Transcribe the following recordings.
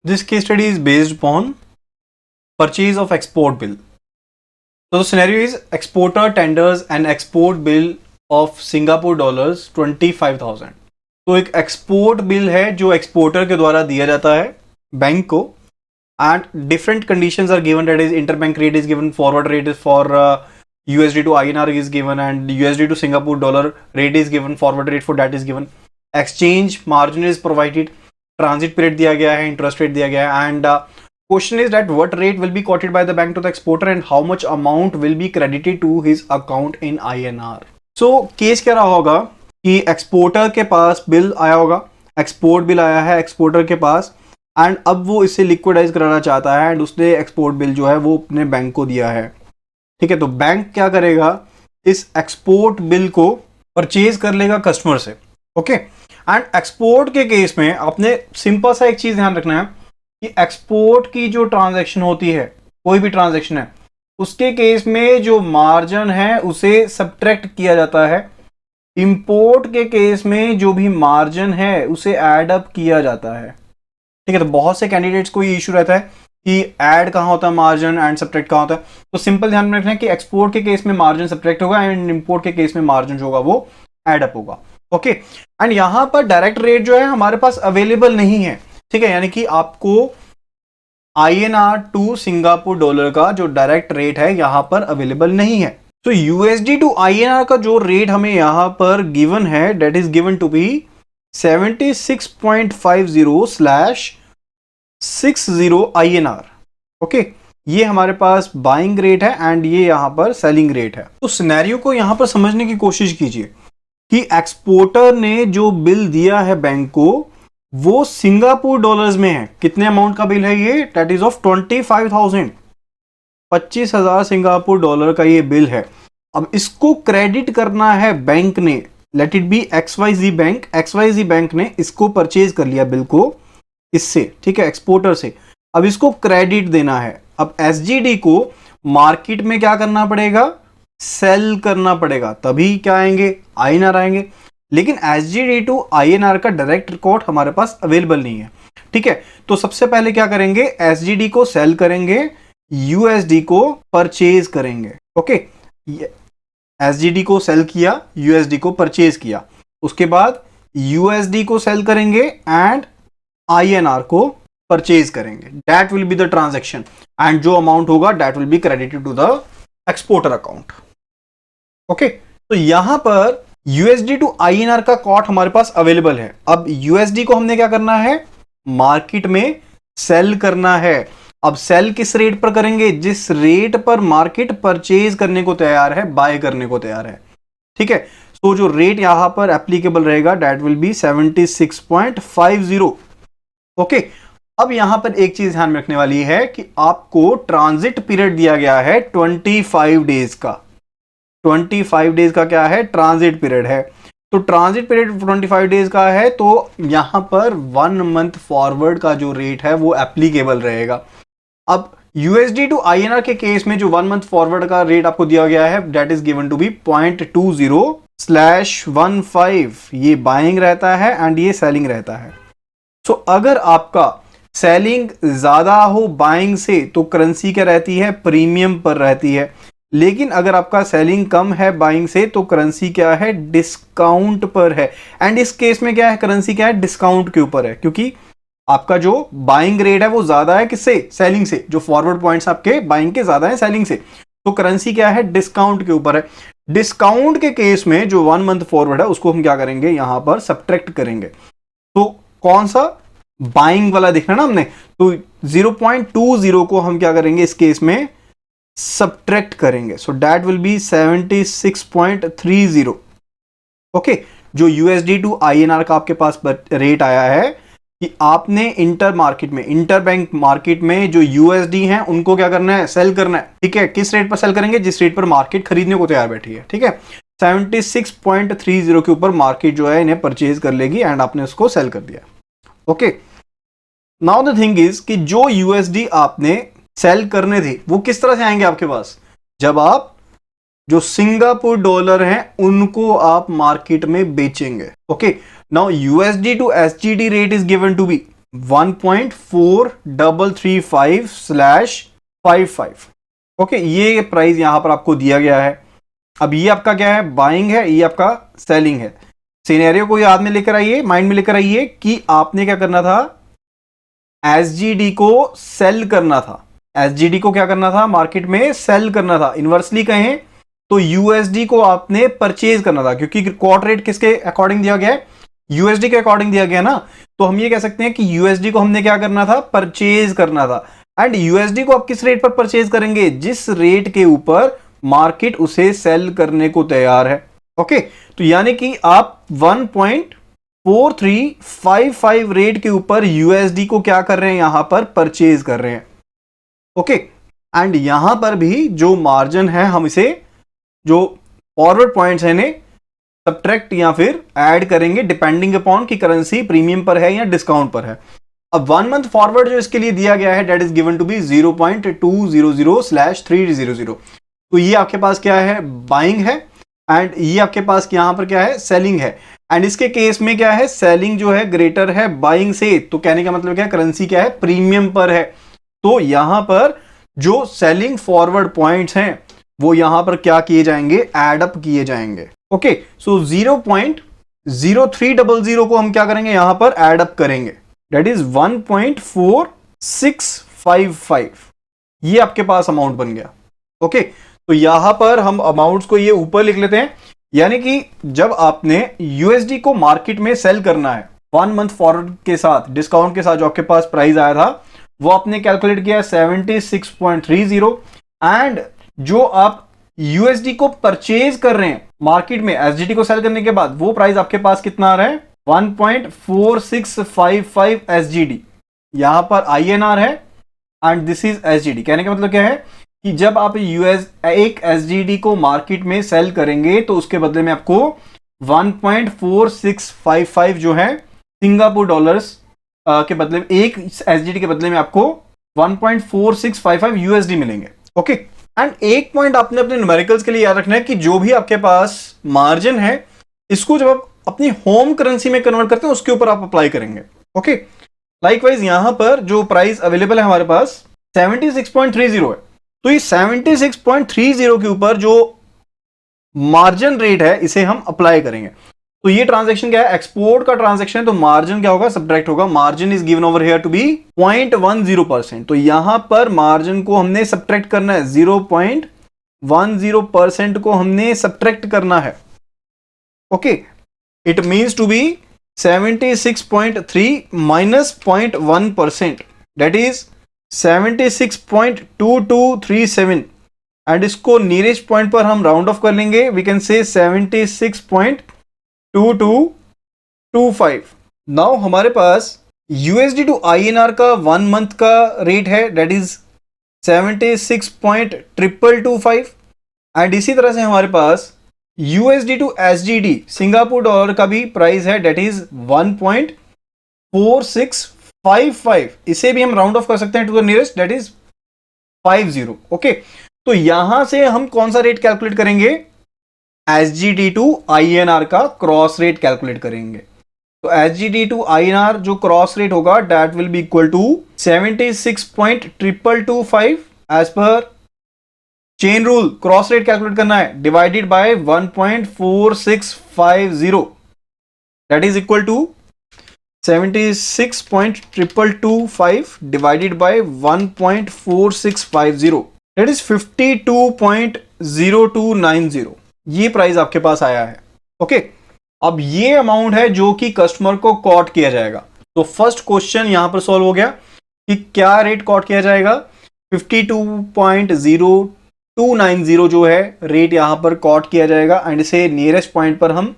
This case study is based upon purchase of export bill. So the scenario is exporter tenders an export bill of Singapore dollars 25,000. तो एक export bill है जो exporter के द्वारा दिया जाता है बैंक को, and different conditions are given. That is interbank rate is given, forward rate is for USD to INR is given, and USD to Singapore dollar rate is given, forward rate for that is given. Exchange margin is provided, transit period दिया गया है, interest rate दिया गया है, and question is that what rate will be quoted by the bank to the exporter and how much amount will be credited to his account in INR. So case क्या रहा होगा कि exporter के पास bill आया होगा, export bill आया है exporter के पास, एंड अब वो इसे लिक्विडाइज कराना चाहता है, एंड उसने एक्सपोर्ट बिल जो है वो अपने बैंक को दिया है. ठीक है, तो बैंक क्या करेगा, इस एक्सपोर्ट बिल को परचेज कर लेगा कस्टमर से. ओके, एंड एक्सपोर्ट के केस में आपने सिंपल सा एक चीज ध्यान रखना है कि एक्सपोर्ट की जो ट्रांजैक्शन होती है, कोई भी ट्रांजैक्शन है, उसके केस में जो मार्जिन है उसे सब्ट्रैक्ट किया जाता है. इंपोर्ट के केस में जो भी मार्जिन है उसे ऐड अप किया जाता है. ठीक है, तो बहुत से कैंडिडेट्स को ये इशू रहता है कि ऐड कहाँ होता है मार्जिन एंड सब्ट्रैक्ट कहाँ होता है. तो सिंपल ध्यान में रखना है कि एक्सपोर्ट के केस में मार्जिन सब्ट्रैक्ट होगा एंड इंपोर्ट के केस में मार्जिन जो होगा वो ऐड अप होगा. ओके, एंड यहां पर डायरेक्ट रेट जो है हमारे पास अवेलेबल नहीं है. ठीक है, यानी कि आपको INR टू सिंगापुर डॉलर का जो डायरेक्ट रेट है यहां पर अवेलेबल नहीं है. तो USD टू INR का जो रेट हमें यहां पर गिवन है, that is given to be 76.50/60 INR. Okay, ये हमारे पास बाइंग रेट है एंड ये यहां पर सेलिंग रेट है. तो सिनेरियो को यहां पर समझने की कोशिश कीजिए कि एक्सपोर्टर ने जो बिल दिया है बैंक को वो सिंगापुर डॉलर्स में है. कितने अमाउंट का बिल है ये, that is of 25,000, 25,000 Singapore dollar का ये बिल है. अब इसको क्रेडिट करना है बैंक ने, let it be XYZ bank. XYZ bank ने इसको परचेज कर लिया बिल को इससे, ठीक है, एक्सपोर्टर से. अब इसको क्रेडिट देना है. अब SGD को मार्केट में क्या करना पड़ेगा, सेल करना पड़ेगा, तभी क्या आएंगे, INR आएंगे. लेकिन SGD टू INR का डायरेक्ट रिकॉर्ड हमारे पास अवेलेबल नहीं है. ठीक है, तो सबसे पहले क्या करेंगे, SGD को सेल करेंगे, USD को परचेज करेंगे. ओके, SGD को सेल किया, USD को परचेज किया, उसके बाद USD को सेल करेंगे एंड INR को परचेज करेंगे. That will be the transaction and जो अमाउंट होगा that will be credited to the exporter account. Okay, तो यहां पर USD टू INR का कॉट हमारे पास अवेलेबल है. अब USD को हमने क्या करना है, मार्केट में सेल करना है. अब सेल किस रेट पर करेंगे, जिस रेट पर मार्केट परचेज करने को तैयार है, बाय करने को तैयार है. ठीक है, तो जो रेट यहां पर एप्लीकेबल रहेगा दैट विल बी 76.50. ओके, अब यहां पर एक चीज ध्यान में रखने वाली है कि आपको ट्रांजिट पीरियड दिया गया है 25 डेज का. 25 डेज का क्या है, ट्रांजिट पीरियड है. तो ट्रांजिट पीरियड 25 डेज का है, तो यहां पर 1 मंथ फॉरवर्ड का जो रेट है वो एप्लीकेबल रहेगा. अब USD टू INR के केस में जो 1 मंथ फॉरवर्ड का रेट आपको दिया गया है that is given to be 0.20/15. ये बाइंग रहता है एंड ये सेलिंग रहता है. सो अगर आपका सेलिंग ज्यादा हो बाइंग से तो करेंसी क्या रहती है, प्रीमियम पर रहती है. लेकिन अगर आपका सेलिंग कम है बाइंग से तो करेंसी क्या है, डिस्काउंट पर है. एंड इस केस में क्या है, करेंसी क्या है, डिस्काउंट के ऊपर है, क्योंकि आपका जो बाइंग रेट है वो ज्यादा है किससे, सेलिंग से. जो फॉरवर्ड पॉइंट्स आपके बाइंग के ज्यादा है सेलिंग से, तो करेंसी क्या है, डिस्काउंट के ऊपर है. डिस्काउंट के केस में जो 1 मंथ फॉरवर्ड है उसको हम क्या करेंगे, यहां पर सब्ट्रैक्ट करेंगे. तो कौन सा, बाइंग वाला देखना ना हमने, तो 0.20 को हम क्या करेंगे इस केस में, सब्ट्रैक्ट करेंगे. So that will B 76.30. Okay, जो USD टू INR का आपके पास रेट आया है कि आपने इंटर मार्केट में, इंटर बैंक मार्केट में जो USD हैं उनको क्या करना है, सेल करना है. ठीक है, किस रेट पर सेल करेंगे, जिस रेट पर मार्केट खरीदने को तैयार बैठी है. ठीक है, 76.30 के ऊपर मार्केट जो है इन्हें परचेज कर लेगी एंड आपने उसको सेल कर दिया. Okay, now the thing is कि जो USD आपने सेल करने थे वो किस तरह से आएंगे आपके पास, जब आप जो सिंगापुर डॉलर हैं उनको आप मार्केट में बेचेंगे. Okay, now USD to SGD rate is given to be 1.4335/55। Okay, ये प्राइस यहां पर आपको दिया गया है। अब ये आपका क्या है, बाइंग है, ये आपका सेलिंग है। सिनेरियो को याद में लेकर आइए, माइंड में लेकर आइए कि आपने क्या करना था, एसजीडी को सेल करना था। एसजीडी को क्या करना था, मार्केट में सेल करना था। इनवर्सली कहें तो यूएसडी को आपने परचेज करना था, क्योंकि क्वार्टर रेट किसके अकॉर्डिंग दिया गया है, यूएसडी के अकॉर्डिंग दिया गया ना। तो हम ये कह सकते हैं कि यूएसडी को हमने क्या करना था, परचेज करना था। एंड यूएसडी को आप किस रेट पर परचेज करेंगे, जिस रेट के ऊपर मार्केट उसे सेल करने को तैयार है। ओके, तो यानी कि आप 1.4355 रेट के ऊपर यूएसडी को क्या कर रहे हैं, यहां पर परचेज कर रहे हैं। ओके, एंड यहां पर भी जो मार्जिन है, हम इसे जो फॉरवर्ड पॉइंट्स है इन्हें सब्ट्रैक्ट या फिर ऐड करेंगे डिपेंडिंग अपॉन कि करेंसी प्रीमियम पर है या डिस्काउंट पर है। अब 1 मंथ फॉरवर्ड जो इसके लिए दिया गया है, that is given to be 0.200/300। तो ये आपके पास क्या है, बाइंग है, एंड ये आपके पास यहां पर क्या है, सेलिंग है। एंड इसके केस में क्या है, सेलिंग जो है ग्रेटर है बाइंग से। तो कहने का मतलब क्या है, करेंसी क्या है, प्रीमियम पर है। तो यहां पर जो सेलिंग फॉरवर्ड पॉइंट्स हैं वो यहां पर क्या किए जाएंगे, एड अप किए जाएंगे। ओके, सो 0.0300 को हम क्या करेंगे, यहां पर एड अप करेंगे, दैट इज 1.4655। ये आपके पास अमाउंट बन गया। ओके, तो यहां पर हम अमाउंट्स को ये ऊपर लिख लेते हैं। यानी कि जब आपने यूएसडी को मार्केट में सेल करना है 1 मंथ फॉरवर्ड के साथ, डिस्काउंट के साथ जो आपके पास प्राइस आया था, वो आपने कैलकुलेट किया 76.30। एंड जो आप यूएसडी को परचेज कर रहे हैं मार्केट में एसजीडी को सेल करने के बाद, वो प्राइस आपके पास कितना आ रहा है, 1.4655 एसजीडी। यहां पर आईएनआर है एंड दिस इज एसजीडी। कहने का मतलब क्या है कि जब आप एक एसजीडी को मार्केट में सेल करेंगे तो उसके बदले में आपको 1.4655 जो है सिंगापुर डॉलर्स के बदले में, एक एसजीडी के बदले में आपको 1.4655 यूएसडी मिलेंगे। ओके, एंड एक पॉइंट आपने अपने न्यूमेरिकल्स के लिए याद रखना है कि जो भी आपके पास मार्जिन है, इसको जब आप अपनी होम करेंसी में कन्वर्ट करते हैं उसके ऊपर आप अप्लाई करेंगे। ओके, लाइकवाइज यहां पर जो प्राइस अवेलेबल है हमारे पास 76.30 है। तो ये 76.30 के ऊपर जो मार्जिन रेट है इसे हम अप्लाई करेंगे। तो ये ट्रांजैक्शन क्या है, एक्सपोर्ट का ट्रांजैक्शन है, तो मार्जिन क्या होगा, सब्ट्रैक्ट होगा। Margin is given over here to be 0.10%। तो यहां पर मार्जिन को हमने सब्ट्रैक्ट करना है, 0.10% को हमने सब्ट्रैक्ट करना है। Okay, it means to be 76.3 minus 0.1%, that is 76.2237। And इसको नियरेस्ट पॉइंट पर हम राउंड ऑफ कर लेंगे, वी कैन से 76.2225। नाउ हमारे पास यूएसडी टू आईएनआर का 1 मंथ का रेट है, दैट इज 76.2225। एंड इसी तरह से हमारे पास यूएसडी टू एसजीडी सिंगापुर डॉलर का भी प्राइस है, दैट इज 1.4655। इसे भी हम राउंड ऑफ कर सकते हैं to the nearest, that is 50। Okay, तो यहां से हम कौन सा रेट कैलकुलेट करेंगे, एसजीडी टू आईएनआर का क्रॉस रेट कैलकुलेट करेंगे। तो एसजीडी टू आईएनआर जो क्रॉस रेट होगा, that will be equal to 76.2225 as per chain rule. Cross rate calculate करना है, divided by 1.4650, that is equal to 76.2225 divided by 1.4650, that is 52.0290। ये price आपके पास आया है। ओके, अब ये अमाउंट है जो कि कस्टमर को कॉट किया जाएगा। तो फर्स्ट क्वेश्चन यहां पर सॉल्व हो गया कि क्या रेट कॉट किया जाएगा, 52.0290 जो है रेट यहां पर कॉट किया जाएगा। एंड इसे नियरेस्ट पॉइंट पर हम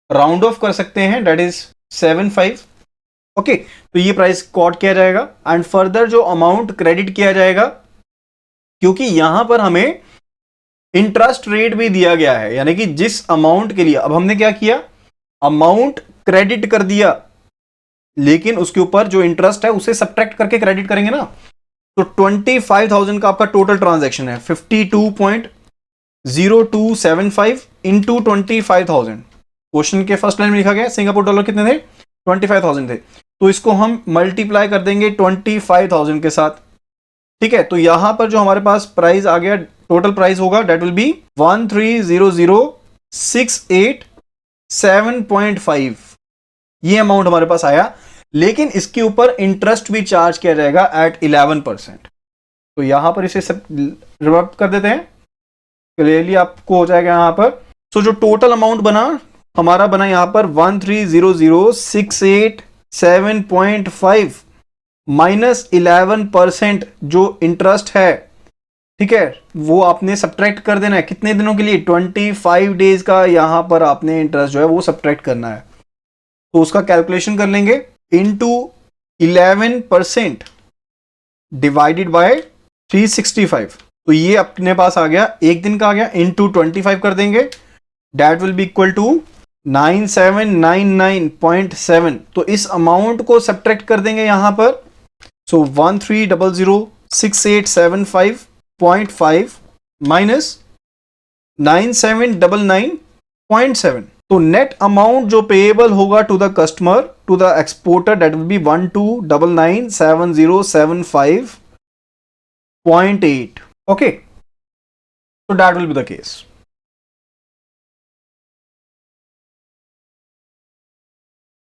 राउंड ऑफ कर सकते हैं, दैट इज 75। ओके, तो ये प्राइस कॉट किया जाएगा। एंड फर्दर जो अमाउंट क्रेडिट किया जाएगा, क्योंकि यहां पर हमें इंटरेस्ट रेट भी दिया गया है, यानी कि जिस अमाउंट के लिए, अब हमने क्या किया, अमाउंट क्रेडिट कर दिया, लेकिन उसके ऊपर जो इंटरेस्ट है उसे सब्ट्रैक्ट करके क्रेडिट करेंगे ना। तो 25,000 का आपका टोटल ट्रांजैक्शन है, 52.0275 इंटू 25,000। क्वेश्चन के फर्स्ट लाइन में लिखा गया सिंगापुर डॉलर कितने थे, 25,000 थे। तो इसको हम मल्टीप्लाई कर देंगे 25,000 के साथ, ठीक है। तो यहां पर जो हमारे पास प्राइस आ गया, टोटल प्राइस होगा डेट विल बी 1300,687.5, ये अमाउंट हमारे पास आया। लेकिन इसके ऊपर इंटरेस्ट भी चार्ज किया जाएगा एट 11%। तो यहां पर इसे सब रिवर्ट कर देते हैं, क्लियरली आपको हो जाएगा यहां पर। सो जो टोटल अमाउंट बना हमारा बना यहां पर 1300,687.5 माइनस 11% जो इंटरेस्ट है, ठीक है, वो आपने सब्ट्रैक्ट कर देना है। कितने दिनों के लिए? 25 डेज का यहां पर आपने इंटरेस्ट जो है वो सब्ट्रैक्ट करना है। तो उसका कैलकुलेशन कर लेंगे, इनटू 11% डिवाइडेड बाय 365। तो ये अपने पास आ गया, एक दिन का आ गया, इनटू 25 कर देंगे, that will be equal to 9799.7। तो इस अमाउंट को सब्ट्रैक्ट कर देंगे यहां पर। So 1300,6875.5 minus 9799.7। तो नेट अमाउंट जो पेएबल होगा to the customer, to the exporter, that will be 12997075.8। Okay, so that will be the case.